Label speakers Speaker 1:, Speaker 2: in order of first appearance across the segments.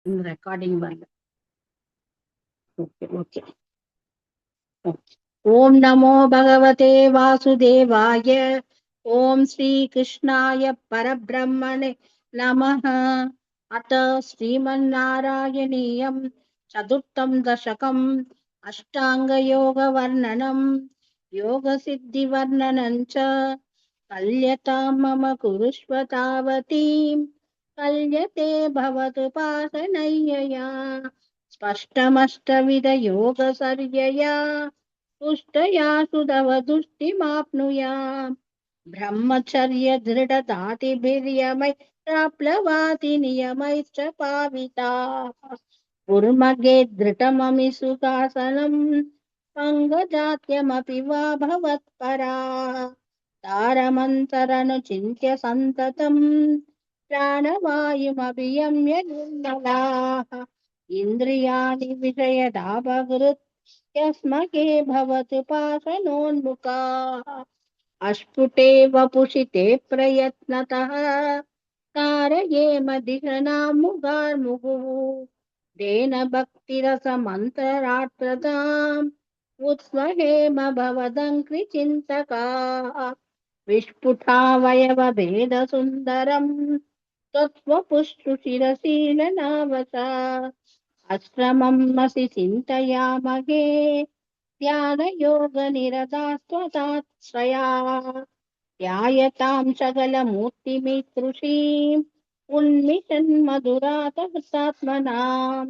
Speaker 1: recording one. Okay. Om Namo Bhagavate Vasudevaya. Om Sri Krishnaya Parabrahmane Namaha. Ata Srimanarayaniyam Chaturtam Dashakam Ashtanga Yoga Varnanam Yoga Siddhi Varnanancha Kalyata Mama Kurushvatavatim Kalyate Bhavatu Pasanayaya स्पष्टमष्टविधयोगसर्यया तुष्टया सुधवदुष्टिमाप्नुयाम् ब्रह्मचर्य दृढदातिभिर्यमै प्राप्लवाति नियमैश्च पाविताः कुर्मगे धृतममि सुखासनम् अङ्गजात्यमपि वा भवत्परा तारमन्तरनुचिन्त्य सन्ततम् प्राणवायुमभियम्य निर्मलाः इन्द्रियाणि विषयदापहृत् यस्मके भवतु पाशनोन्मुखाः अस्फुटे वपुषि ते प्रयत्नतः कारयेम दिशनामुगार्मुहुः तेन भक्तिरसमन्तरार्थताम् उत्स्वहेम भवदङ्कृचिन्तकाः विस्फुटावयवभेदसुन्दरम् त्वत्वपुष्टुशिरसीलनावसा आश्रममसि चिन्तयामहे ध्यानयोगनिरतास्त्वताश्रया ध्यायतां सकलमूर्तिमितृषीम् उन्मिषन्मधुरातहृतात्मनां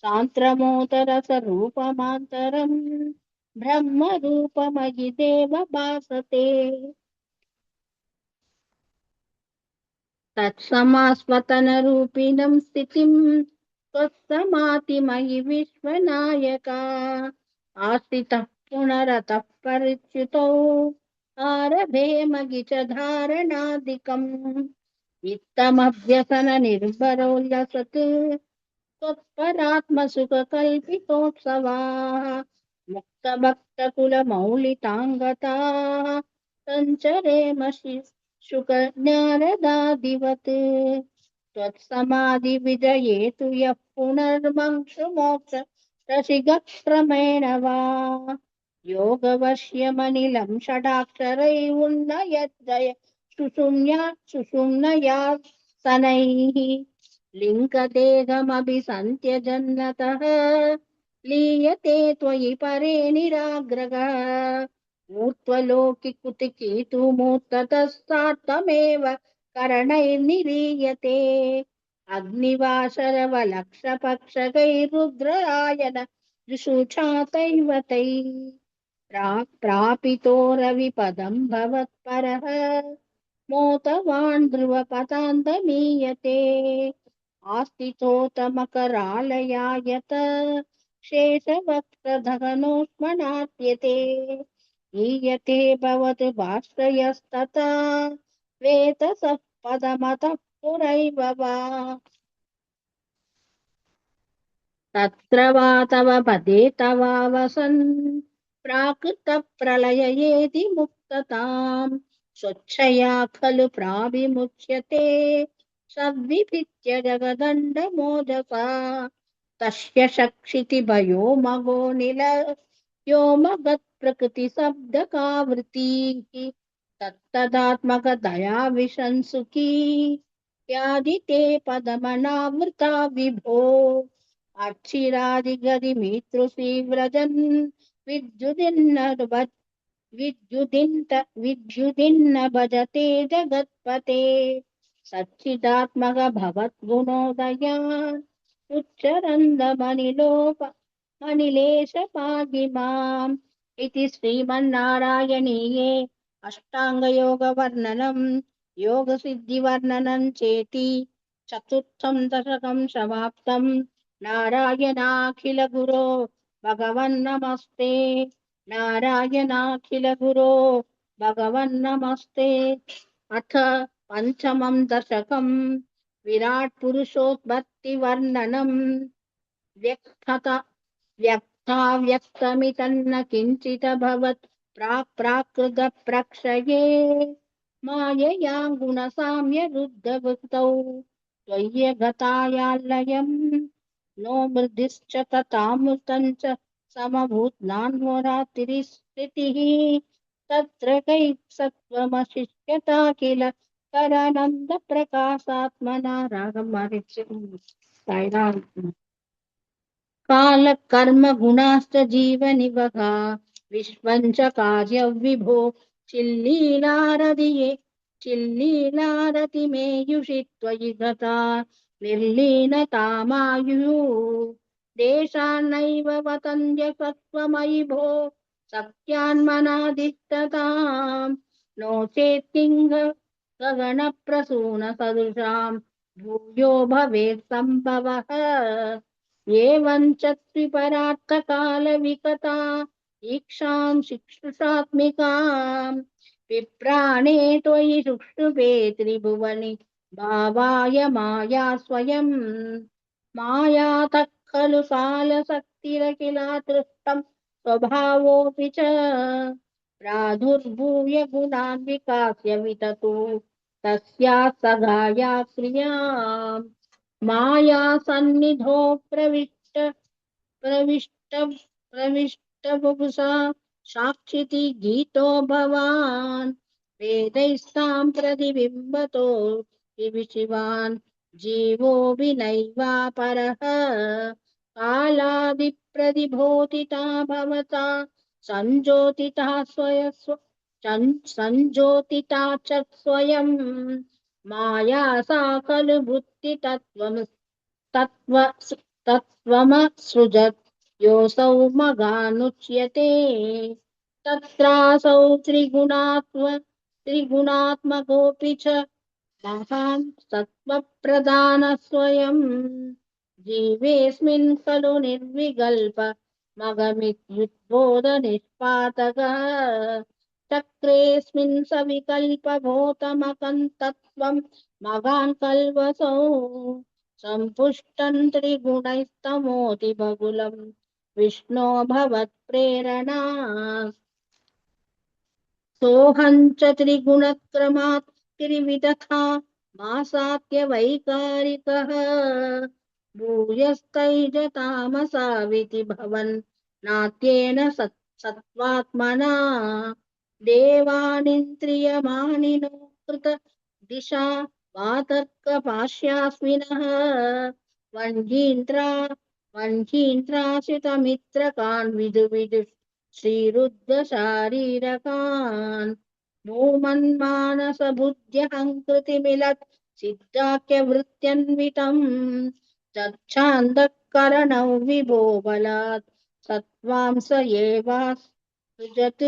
Speaker 1: सान्द्रमोदरसरूपमान्तरम् ब्रह्मरूपमयि देव भासते तत्समास्वतनरूपिणं स्थितिं त्वत्समाधिमयि विश्वनायका आश्रितः पुनरतः परिच्युतौ आरभेम च धारणादिकम् इत्थमभ्यसननिर्भरोल्लसत् त्वत्परात्मसुखकल्पितोत्सवाः मुक्तभक्तकुलमौलिताङ्गताः सञ्चरेम शुकज्ञानदादिवत् त्वत्समाधिविजयेतु यः पुनर्मंशुमोक्ष रसिकक्रमेण वा योगवश्यमनिलं षडाक्षरैः उन्नयज्जय सुषुम्नया शनैः लिङ्गदेहमभिसन्त्यजन्नतः लीयते त्वयि परे निराग्रगः ऊर्ध्वलोकिकुतिकीतुमूर्ततस्तार्थमेव करणैर्निरीयते अग्निवासरवलक्षपक्षकैरुद्ररायन जुषुषातैव तैः प्रापितो रविपदं भवत्परः मोतवान् ध्रुवपदान्तमीयते आस्तितोतमकरालयायत शेषवक्त्रधगनोष्मणात्यते ईयते भवतु भाश्रयस्तथा वेतसः पदमतः पुरैव वा तत्र वा तव पदे तवावसन् प्राकृतप्रलययेति मुक्तताम् स्वच्छया खलु प्राविमुच्यते सद्विभित्य जगदण्डमोजसा तस्य शक्षितिभयो मगो निल व्योमगत्प्रकृतिशब्दकावृत्तिः तत्तदात्मकदया विशंसुकी यादिते पदमनावृता विभो अक्षिरादिगदिमितृश्रीव्रजन् विद्युदिन्न भजते जगत्पते सच्चिदात्मक भवद्गुणोदयान् उच्चरन्दमनिलेशपागिमाम् इति श्रीमन्नारायणीये अष्टाङ्गयोगवर्णनम् योगसिद्धिवर्णनम् चेति चतुर्थं दशकं समाप्तम् नारायणाखिल गुरो भगवन्नमस्ते नारायणाखिल गुरो भगवन्नमस्ते अथ पंचमं दशकं विराट पुरुषोत्पत्ति वर्णनम् व्यक्ताव्यक्तमितन्न किञ्चित् भवत् प्राकृत प्रक्षये मायया गुणसाम्य रुद्धभुक्तौ त्वय्यगतायालयम् नो मृदिश्च तथामृतं च समभूत्नान्वरातिरिस्थितिः तत्र कैः सत्त्वमशिष्यता किल करानन्दप्रकाशात्मना रागं कालकर्म गुणाश्च जीवनिवहा विश्वं च कार्यविभो चिल्लीलारदिये चिल्लीलारतिमेयुषि त्वयि गता निर्लीनतामायुः देशान्नैव वतन्य सत्त्वमयि भो सत्यान्मनादिष्टताम् नो चेत् किङ् गगनप्रसूनसदृशाम् भूयो भवेत् सम्भवः एवं च त्रिपरार्थकालविकता ईक्षां शिक्षुषात्मिकाम् विप्राणे त्वयि सुक्षुभे त्रिभुवनि भावाय माया स्वयं मायातः खलु कालशक्तिरखिलादृष्टं स्वभावोऽपि च प्रादुर्भूय गुणान् विकास्य विततो तस्याः सगाया क्रियाम् माया सन्निधो प्रविष्ट प्रविष्ट बुभुषा साक्षिति गीतो भवान् वेदैस्तां प्रतिबिम्बतो विशिवान् जीवो विनैवापरः कालादिप्रतिभूतिता भवता संज्योतिता संज्योतिता च स्वयं माया सा खलु तत्त्व तत्त्वमसृजत् योऽसौ मगानुच्यते तत्रासौ त्रिगुणात्मकोऽपि च महान् सत्त्वप्रधानः स्वयं जीवेऽस्मिन् खलु निर्विकल्प मगमित्युद्बोधनिष्पातकः चक्रेऽस्मिन् सविकल्पभूतमकं तत्त्वं मगान् कल्वसौ सम्पुष्टं त्रिगुणैस्तमोति बहुलं विष्णो भवत्प्रेरणा सोऽहं च त्रिगुणक्रमात् त्रिविधथा मासात्य वैकारिकः भूयस्तैजतामसाविति भवन् नाट्येन सत्त्वात्मना देवानिन्द्रियमाणिनो कृत दिशा वातर्कपाश्यास्मिनः वह्नीन्द्रा वह्नीन्द्राशितमित्रकान् विदुः श्रीरुद्रशारीरकान् भूमन्मानसबुद्ध्यहङ्कृतिमिलत् सिद्धाख्यवृत्त्यन्वितम् तच्छान्दकरणौ विभो बलात् सत्त्वांस एवासृजत्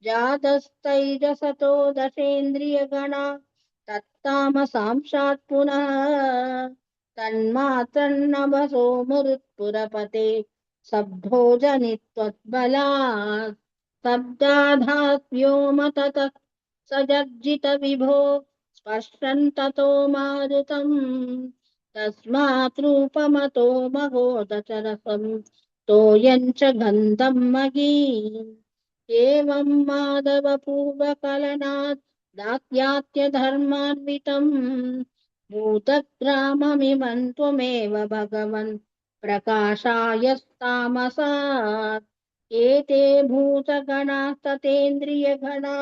Speaker 1: जातस्तैजसतो दशेन्द्रियगणा तत्तामसांशात् पुनः तन्मात्रन्नभसो मुरुत्पुरपते सब्धोजनित्वद्बलात् शब्दाधात् व्योम ततः स जज्जित विभो स्पर्शन् ततो मारुतम् तस्मात् रूपमतो महोदचरसं तोयं च गन्धं मही एवं माधवपूर्वकलनात् दात्यात्यधर्मान्वितम् भूतग्राममिमं त्वमेव भगवन् प्रकाशायस्तामसात् एते भूतगणास्ततेन्द्रियगणा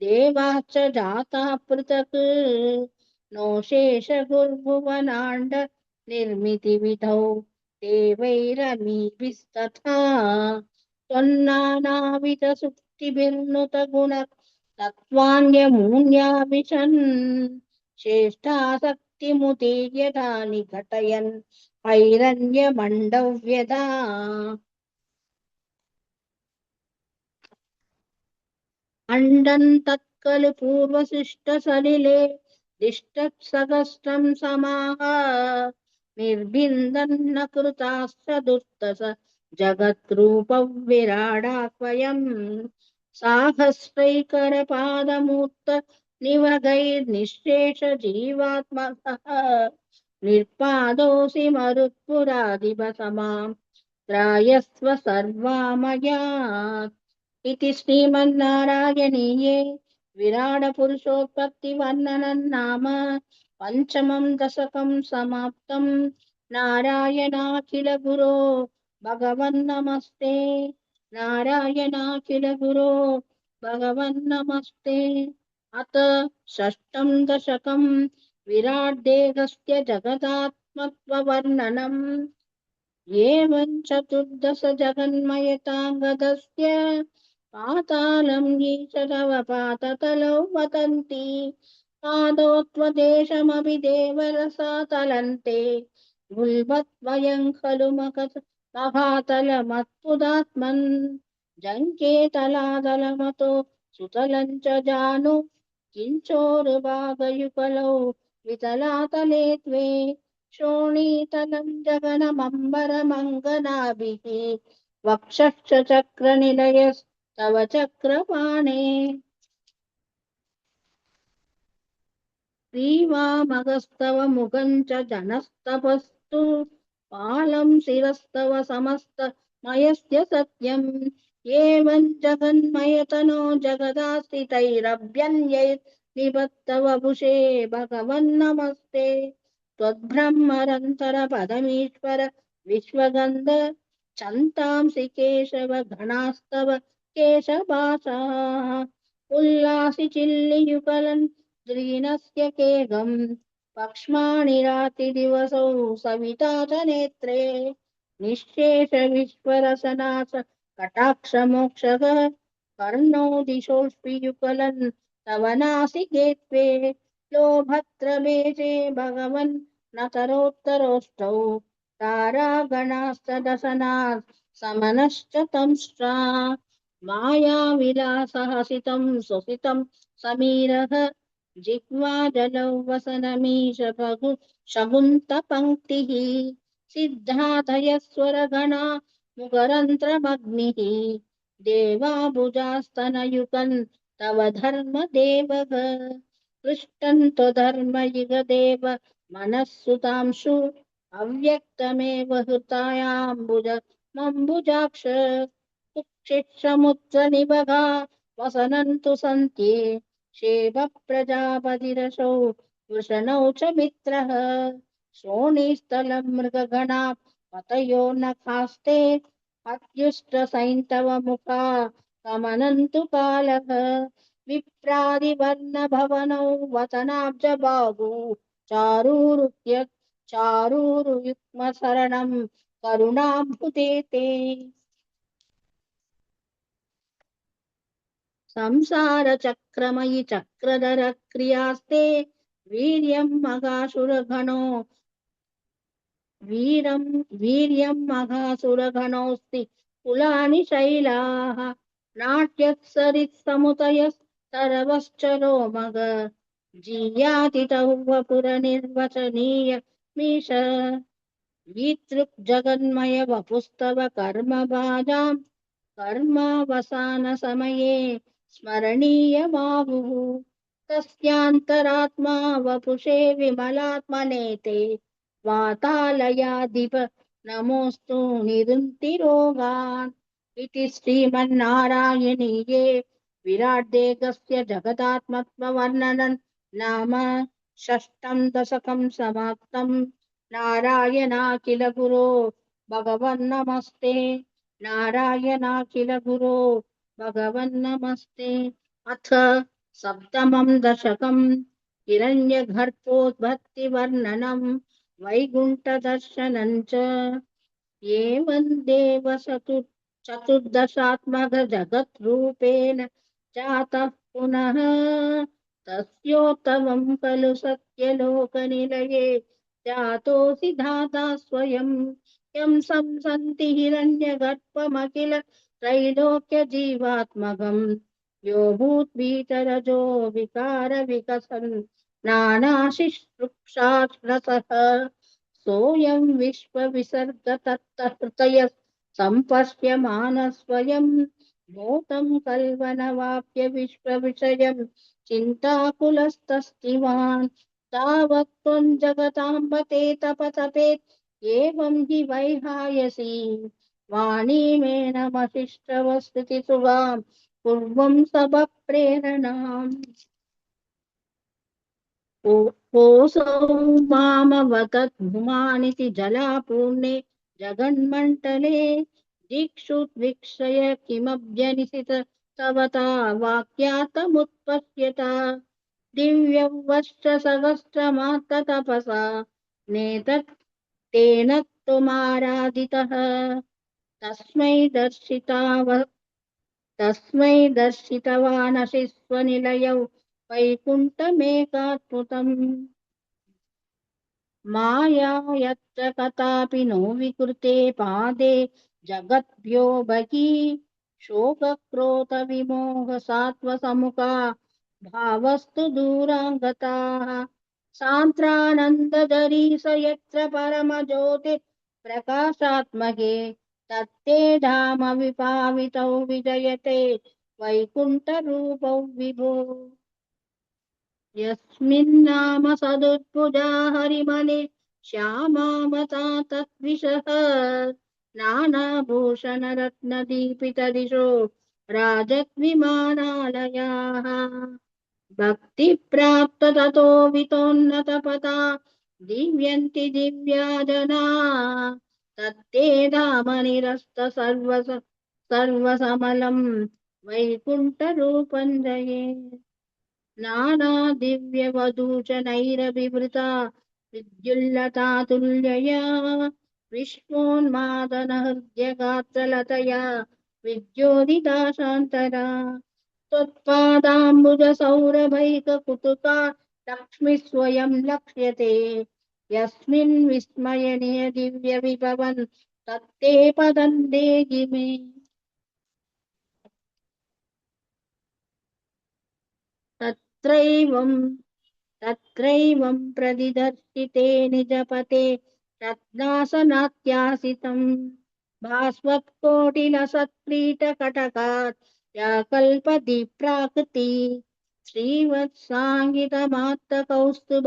Speaker 1: देवाश्च जाता पृथक् नो शेषगुर्भुवनाण्ड निर्मितिविधौ देवैरमीभिस्तथा त्वन्नानाविधसुक्तिभिर्नुत तत्त्वान्यमून्याविशन् श्रेष्ठासक्तिमुते यथा निघटयन् हैरण्यमण्डव्यधा अण्डं तत्कलु पूर्वशिष्टसलिले दिष्टत्सहस्रं समाह निर्भिन्दन्न कृताश्च दुर्दश जगद्रूपविराडात्वयम् साहस्रैकरपादमूर्त निवगैर्निःशेष जीवात्मकः निर्पादोऽसि मरुत्पुरादिभसमां त्रायस्व सर्वामयात् इति श्रीमन्नारायणीये विराडपुरुषोत्पत्तिवर्णनं नाम पंचमं दशकं समाप्तं। नारायणाखिल गुरो भगवन्नमस्ते। नारायणाखिल गुरो भगवन्नमस्ते। अथ षष्ठं दशकं विराट्देहस्य जगदात्मत्ववर्णनम्। एवं चतुर्दश जगन्मयताङ्गदस्य पातालं ईशरवपाततलौ वदन्ति। पादौ त्वदेशमभिदेवरसातलन्ते गुल्मत्वयं खलु महातलमत्पुदात्मन्। जङ्के तलादलमतो सुतलं च जानु किञ्चोरुभागयुगलौ वितलातले त्वे। शोणीतलं जगनमम्बरमङ्गनाभिः वक्षश्च चक्रनिलयस्तव चक्रपाणे। श्रीवामगस्तव मुखं च जनस्तपस्तु पालं शिरस्तव समस्तमयस्य सत्यम्। एवं जगन्मयतनो जगदाश्रितैरभ्यन्यैर्निबद्धव वपुषे भगवन्नमस्ते। त्वद्ब्रह्मरन्तरपदमीश्वर विश्वगन्ध छन्तांसि केशव घनास्तव केशभासाः। उल्लासि चिल्लियुगलन् द्रीनस्य केगम् पक्ष्माणिरातिदिवसौ सविता च नेत्रे। निःशेष विश्वरसनाथ कटाक्षमोक्षः कर्णो दिशोऽस्मियुगलन् तव नासिके त्वे। लोभद्रवेशे भगवन् न तरोत्तरोष्टौ तारागणास्तदसनात् समनश्च तंष्ट्रा। मायाविलासहसितं स्वसितं समीरः जिह्वाजलौ वसनमीश शकुन्तपङ्क्तिः। सिद्धार्थयस्वरगणा मुखरन्ध्रमग्निः देवाबुजास्तनयुगन् तव धर्मदेवः। पृष्टं त्वधर्मयुगदेव मनःसुतांशु अव्यक्तमेव हृतायाम्बुजमम्बुजाक्ष। कुक्षिसमुद्रनिभगा वसनन्तु सन्त्ये शेव प्रजापतिरसौ वृषणौ च मित्रः। श्रोणीस्थलं मृगगणा पतयो नखास्ते अत्युष्टसैन्तव मुखा कमनन्तु कालः। विप्रादिवर्णभवनौ वसनाब्जबाहु चारूरुयुग्मशरणं करुणाम्बुदे ते। संसारचक्रमयि चक्रधर क्रियास्ते वीर्यं मघासुरगणो वीर्यं मघासुरगणोऽस्ति कुलानि शैलाः। नाट्यत्सरित्समुदयस्तरवश्चरो मग जीयाति तौ वपुरनिर्वचनीय मीश। वीतृक्जगन्मय वपुस्तव कर्मभाजां कर्मावसानसमये स्मरणीयमाहुः। तस्यान्तरात्मा वपुषे विमलात्मने ते वातालयाधिप नमोऽस्तु निरुन्तिरोगान्। इति श्रीमन्नारायणीये विराट्देहस्य जगदात्मत्ववर्णनं नाम षष्ठं दशकं समाप्तम्। नारायणाखिल गुरो भगवन्नमस्ते। नारायणाखिल गुरो भगवन्नमस्ते। अथ सप्तमं दशकं हिरण्यगर्भोद्भत्तिवर्णनं वैकुण्ठदर्शनं च। एवं चतुर्दशात्मक जगद्रूपेण जातः पुनः तस्योत्तमं खलु सत्यलोकनिलये जातोऽसि धाता स्वयं। यं संसन्ति हिरण्यगर्भमखिल त्रैलोक्यजीवात्मकम् यो भूद्भीतरजो विकार विकसन् नानाशिश्रुक्षाश्रसः। सोऽयं विश्वविसर्गतत्तहृतय सम्पश्यमानः स्वयं। भूतं कल्वनवाप्य विश्वविषयं चिन्ताकुलस्तस्तिवान्। तावत् त्वं जगताम्बते तपतपेत् एवं हि वैहायसी वाणीमेनमशिष्टवस्थितिसुगां पूर्वं सबप्रेरणाम्। कोऽसौ मामवतत् भुमानिति जलापूर्णे जगन्मण्डले दिक्षु वीक्षय किमभ्यनिशित तव ता वाक्यार्थमुत्पश्यता दिव्यवश्च सहस्रमात्ततपसा नेतत् तेन त्वमाराधितः तस्मै तस्मै दर्शितवानसि स्वनिलयौ वैकुण्ठमेकात्मुतम् माया यत्र कदापि नो विकृते पादे जगद्भ्यो बहिः शोकक्रोधविमोहसात्त्वसमुखा भावस्तु दूराङ्गताः सान्द्रानन्ददरी स यत्र परमज्योतिः तत्ते धाम विपावितौ विजयते वैकुण्ठरूपौ विभो यस्मिन्नाम सदुद्भुजा हरिमने श्यामामता तद्विषः नानाभूषणरत्नदीपितदिशो राजद्विमानालयाः भक्तिप्राप्त ततो वितोन्नतपदा दिव्यन्ति दिव्या जना तत्ते धामनिरस्त सर्वसमलं वैकुण्ठरूपं जये नानादिव्यवधूचनैरभिवृता विद्युल्लता तुल्यया विश्वोन्मादनहृद्यगात्रलतया विद्योदिता शान्तरा त्वत्पादाम्बुजसौरभैककुतुका लक्ष्मीः स्वयं लक्ष्यते यस्मिन् विस्मयनीय दिव्यविभवन् तत्ते पदं देहि मे तत्रैवं तत्रैवं प्रदिदर्शिते निजपते रत्नासनात्यासितम् भास्वत्कोटिलसत्क्रीटकटकात् या कल्पदीप्राकृति श्रीवत्साङ्गितमात्तकौस्तुभ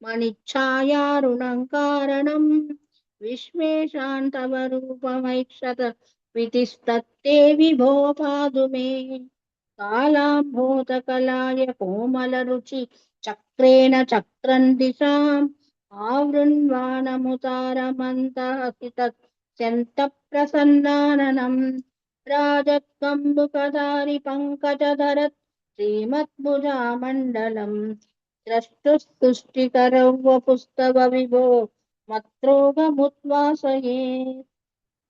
Speaker 1: मणिच्छायारुणङ्कारणम् विश्वेशान्तव रूपमैक्षत वितिस्तत्ते विभो पादु मे कालाम्भोतकलाय कोमलरुचि चक्रेण चक्रन् दिशाम् आवृण्वानमुतारमन्तः स्यन्तप्रसन्नाननम् राजत्कम्बुकधारि पङ्कजधरत् श्रीमद्भुजामण्डलम् द्रष्टुस्तुष्टिकरौ वपुस्तव विभो मत्रोगमुद्वासये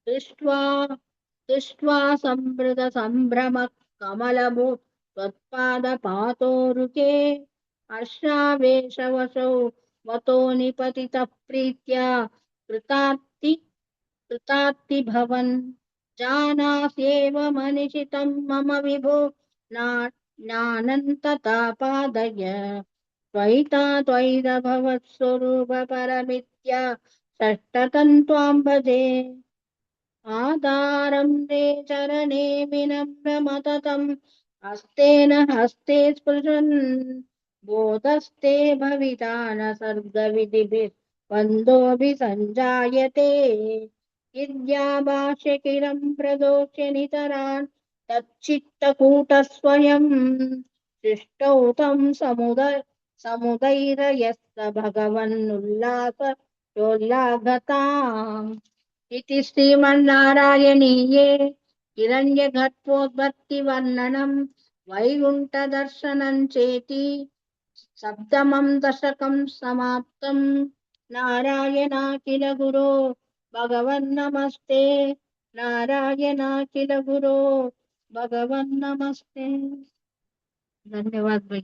Speaker 1: दृष्ट्वा दृष्ट्वा सम्भ्रम कमलभू त्वत्पादपातोरुके हर्षावेशवशौ वतो निपतितः प्रीत्या कृतार्ति भवन् जानास्येव मनिषितं मम विभो नानन्ततापादय त्वयिता त्वयितभवत्स्वरूपपरमित्या षष्ठतं त्वां भजे आधारं ते चरणे विनम्रमततम् हस्तेन हस्ते स्पृशन् बोधस्ते भविता न सर्गविधिभिः बन्धोऽभिसञ्जायते विद्याभाष्यकिलं प्रदोष्य नितरान् तच्चित्तकूटस्वयं सृष्टौ तं समुदैरयस्त भगवन्नुल्लासोल्लाघताम् इति श्रीमन्नारायणीये हिरण्यगर्भोद्भत्तिवर्णनम् वैकुण्ठदर्शनं चेति सप्तमं दशकं समाप्तम् नारायणाखिल गुरो भगवन्नमस्ते नारायणाखिल गुरो भगवन्नमस्ते धन्यवाद भाई।